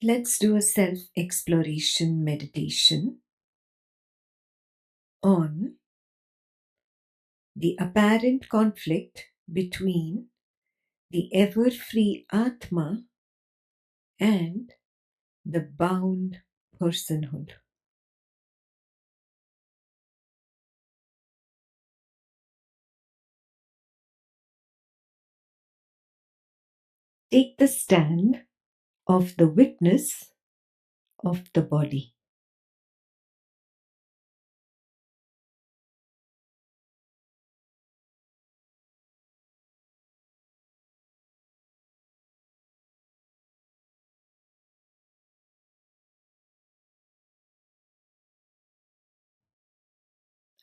Let's do a self-exploration meditation on the apparent conflict between the ever-free Atma and the bound personhood. Take the stand of the witness of the body.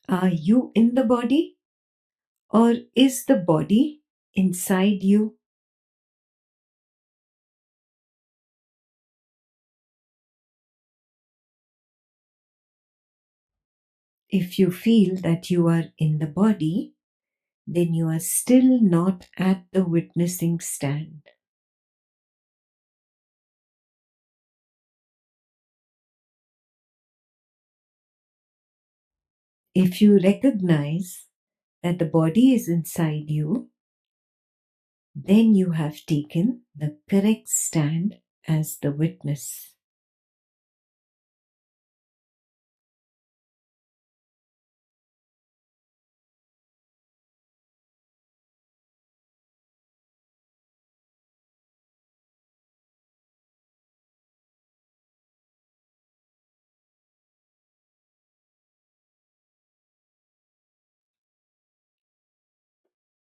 Are you in the body, or is the body inside you? If you feel that you are in the body, then you are still not at the witnessing stand. If you recognize that the body is inside you, then you have taken the correct stand as the witness.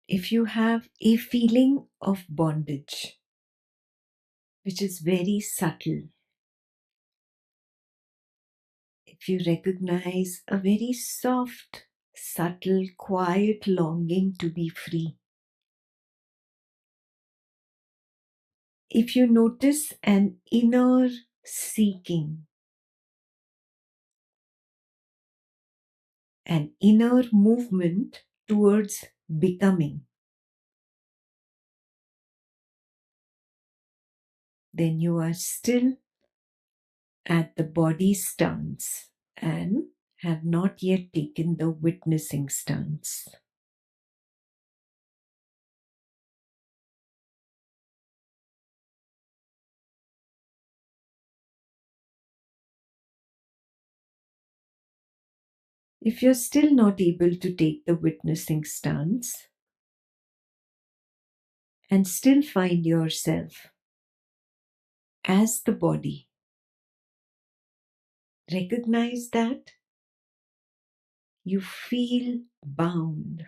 If you have a feeling of bondage, which is very subtle, if you recognize a very soft, subtle, quiet longing to be free, if you notice an inner seeking, an inner movement towards becoming, then you are still at the body stance and have not yet taken the witnessing stance. If you're still not able to take the witnessing stance and still find yourself as the body, recognize that you feel bound.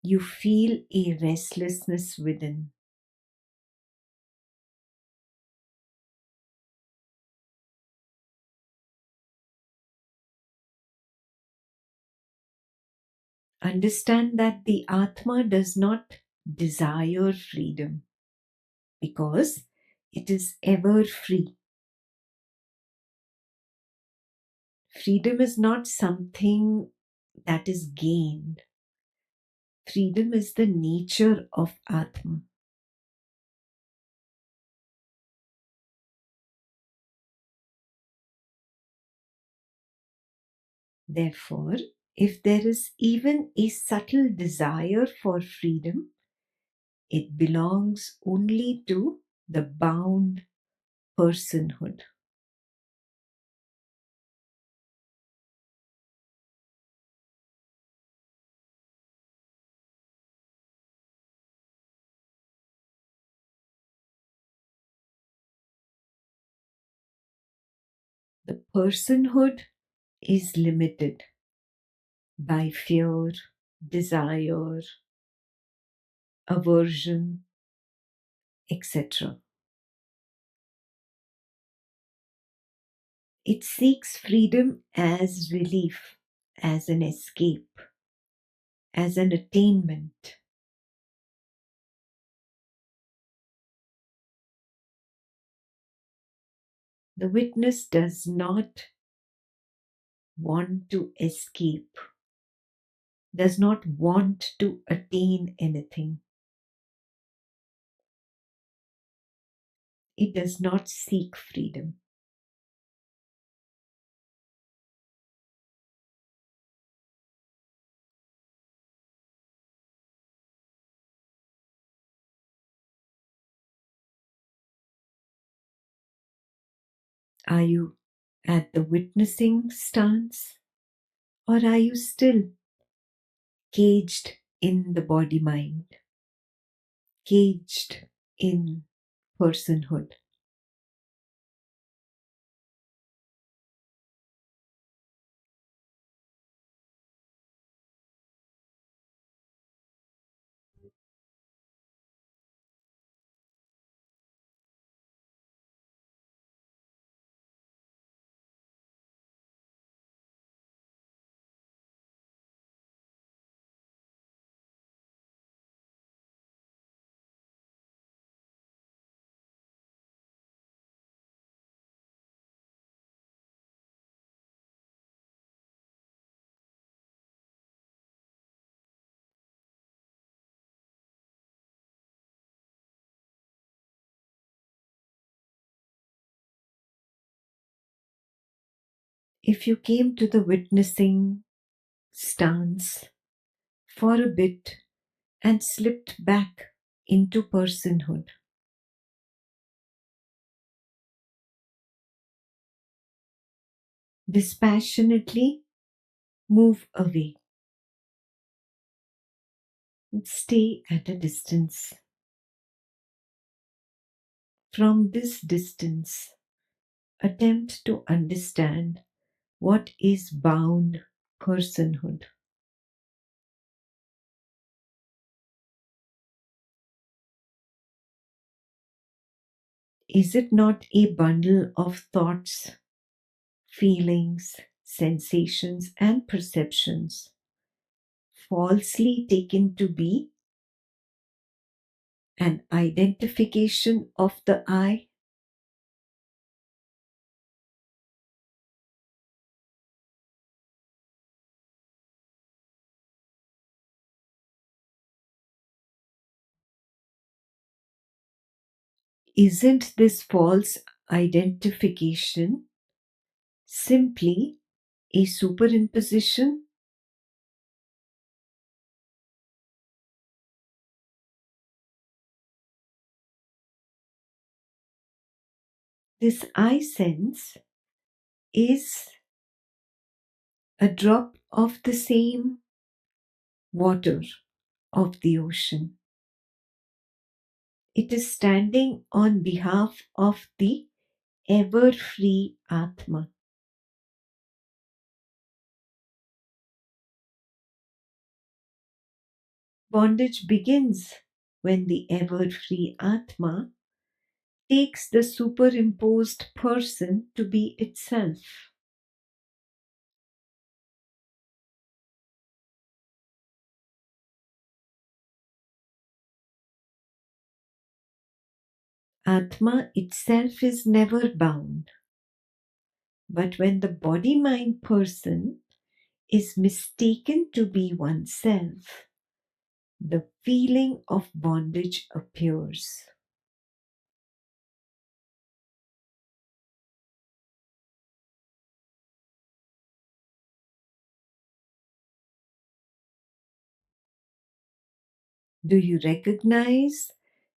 You feel a restlessness within. Understand that the Atma does not desire freedom because it is ever free. Freedom is not something that is gained. Freedom is the nature of Atma. Therefore, if there is even a subtle desire for freedom, it belongs only to the bound personhood. The personhood is limited by fear, desire, aversion, etc. It seeks freedom as relief, as an escape, as an attainment. The witness does not want to escape, does not want to attain anything. It does not seek freedom. Are you at the witnessing stance, or are you still caged in the body mind, caged in personhood? If you came to the witnessing stance for a bit and slipped back into personhood, dispassionately move away and stay at a distance. From this distance, attempt to understand what is bound personhood. Is it not a bundle of thoughts, feelings, sensations, and perceptions falsely taken to be an identification of the I? Isn't this false identification simply a superimposition? This I sense is a drop of the same water of the ocean. It is standing on behalf of the ever free Atma. Bondage begins when the ever free Atma takes the superimposed person to be itself. Atma itself is never bound. But when the body mind person is mistaken to be oneself, the feeling of bondage appears. Do you recognize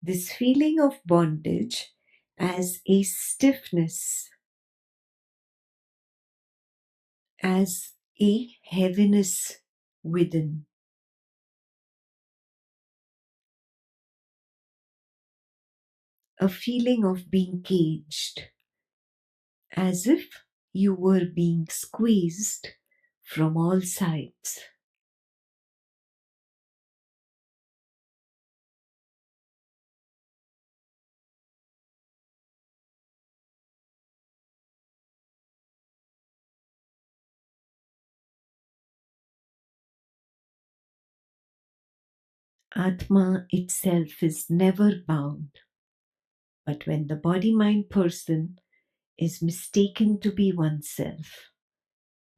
this feeling of bondage as a stiffness, as a heaviness within? A feeling of being caged, as if you were being squeezed from all sides. Atma itself is never bound, but when the body mind person is mistaken to be oneself,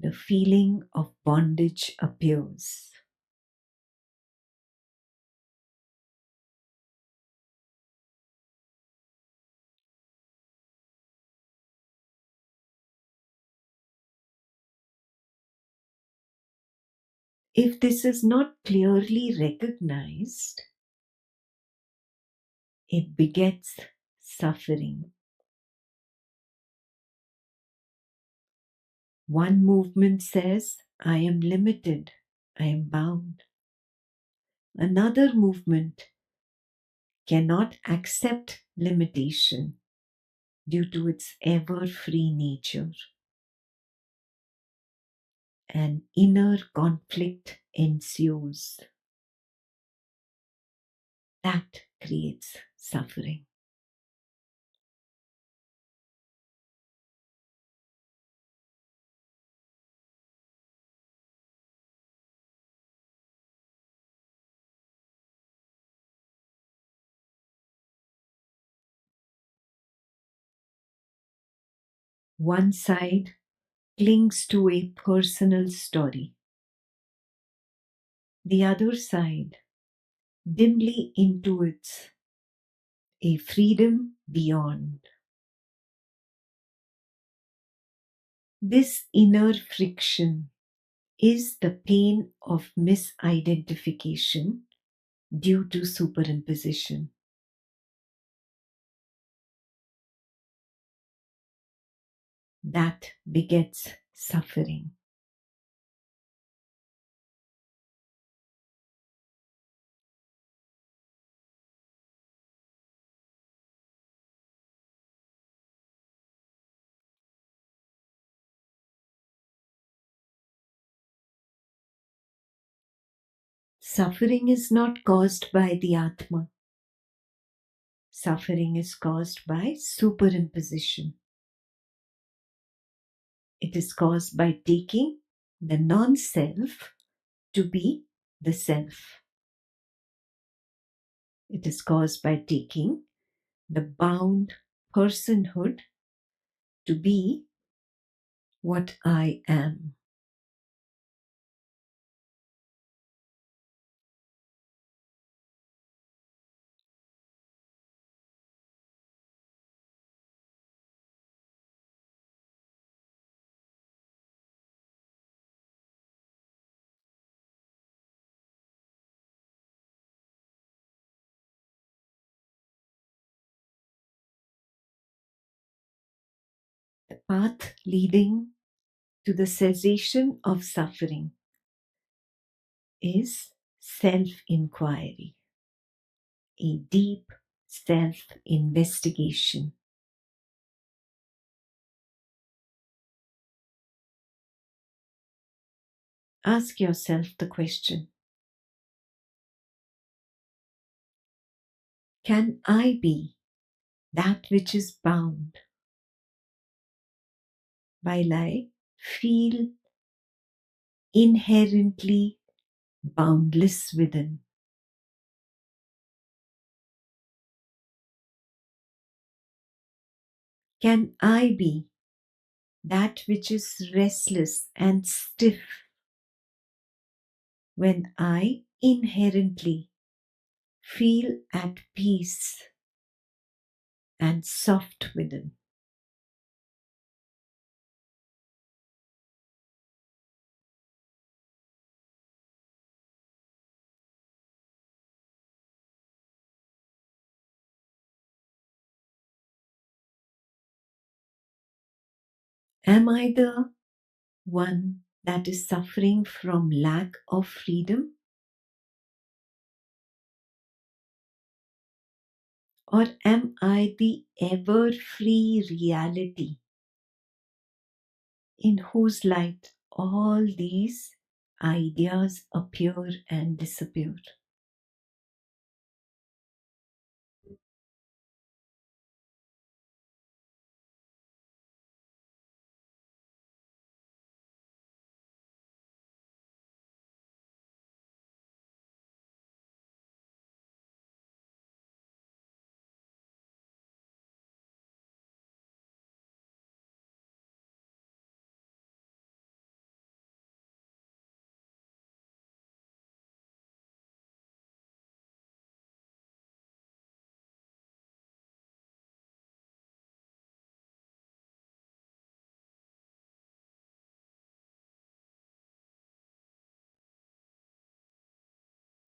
the feeling of bondage appears. If this is not clearly recognized, it begets suffering. One movement says, I am limited, I am bound. Another movement cannot accept limitation due to its ever-free nature. An inner conflict ensues. That creates suffering. One side clings to a personal story. The other side dimly intuits a freedom beyond. This inner friction is the pain of misidentification due to superimposition. That begets suffering. Suffering is not caused by the Atma. Suffering is caused by superimposition. It is caused by taking the non-self to be the self. It is caused by taking the bound personhood to be what I am. The path leading to the cessation of suffering is self-inquiry, a deep self-investigation. Ask yourself the question, can I be that which is bound while I feel inherently boundless within? Can I be that which is restless and stiff when I inherently feel at peace and soft within? Am I the one that is suffering from lack of freedom? Or am I the ever free reality in whose light all these ideas appear and disappear?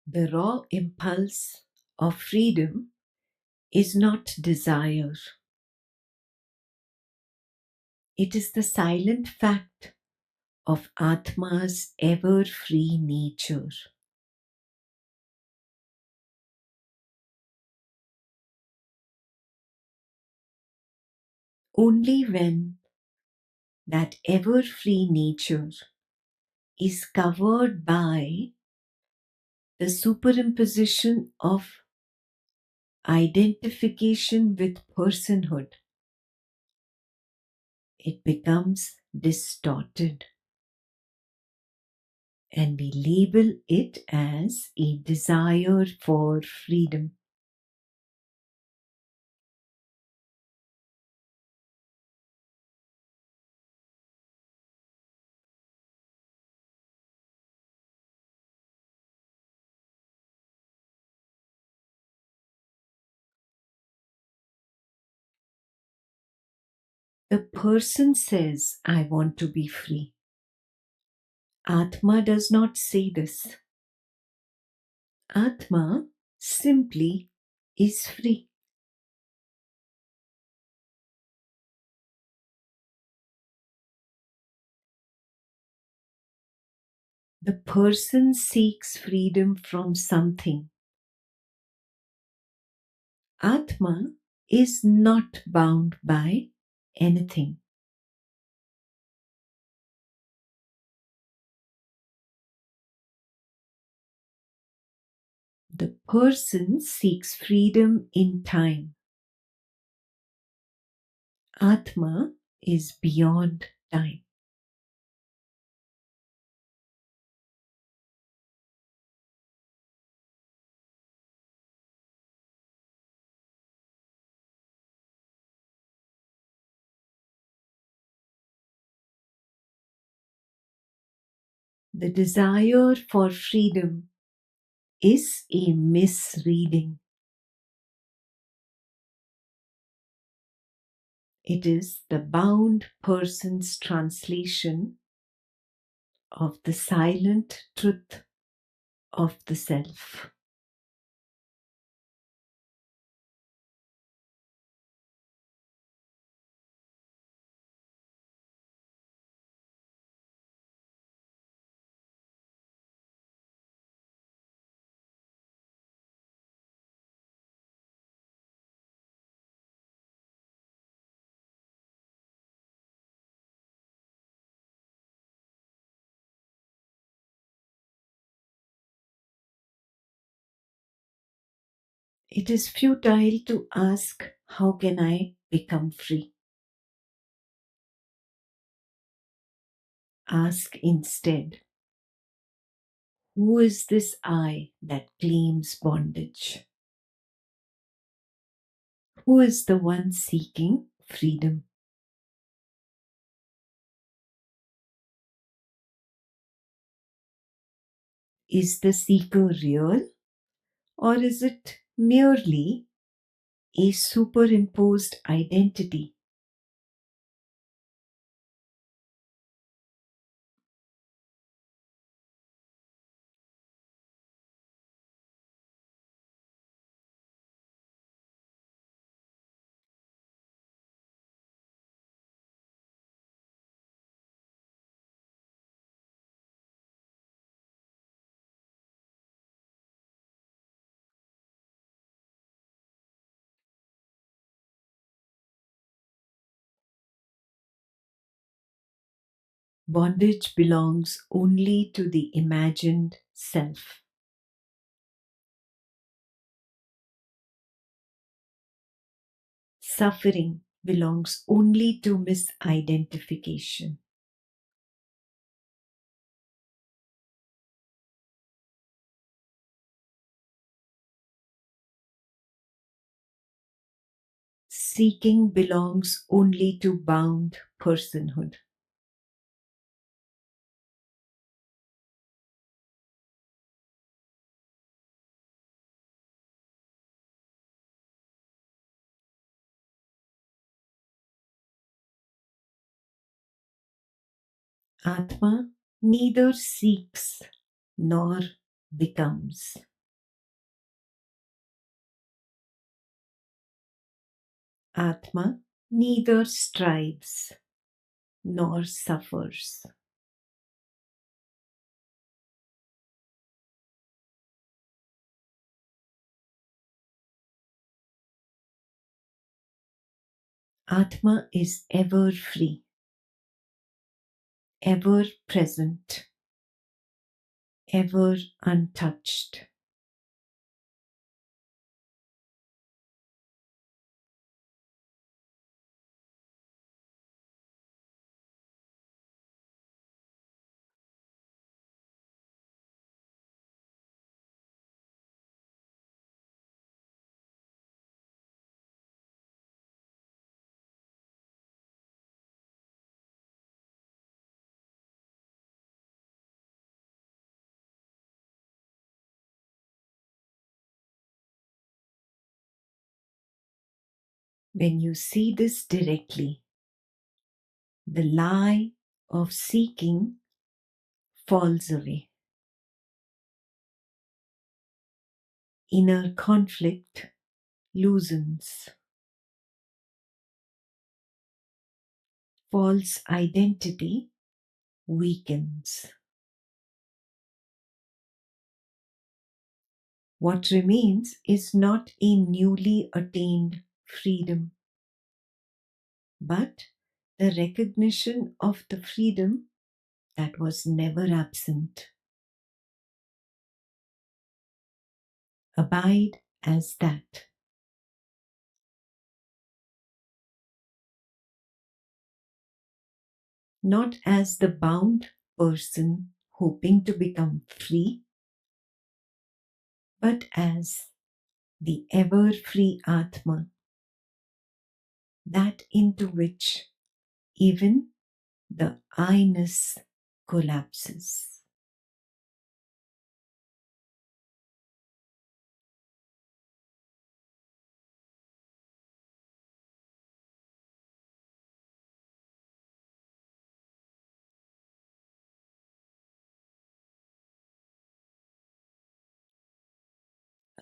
The raw impulse of freedom is not desire. It is the silent fact of Atma's ever-free nature. Only when that ever-free nature is covered by the superimposition of identification with personhood, it becomes distorted, and we label it as a desire for freedom. The person says, I want to be free. Atma does not say this. Atma simply is free. The person seeks freedom from something. Atma is not bound by anything. The person seeks freedom in time. Atma is beyond time. The desire for freedom is a misreading. It is the bound person's translation of the silent truth of the self. It is futile to ask, how can I become free? Ask instead, who is this I that claims bondage? Who is the one seeking freedom? Is the seeker real, or is it merely a superimposed identity? Bondage belongs only to the imagined self. Suffering belongs only to misidentification. Seeking belongs only to bound personhood. Atma neither seeks nor becomes. Atma neither strives nor suffers. Atma is ever free, ever present, ever untouched. When you see this directly, the lie of seeking falls away. Inner conflict loosens. False identity weakens. What remains is not a newly attained freedom, but the recognition of the freedom that was never absent. Abide as that. Not as the bound person hoping to become free, but as the ever free Atma, that into which even the I-ness collapses.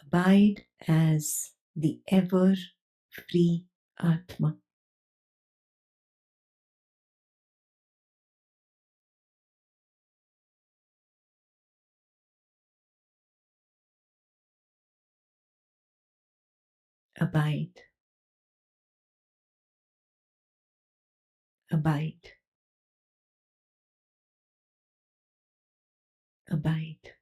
Abide as the ever free Atma. Abide. Abide. Abide.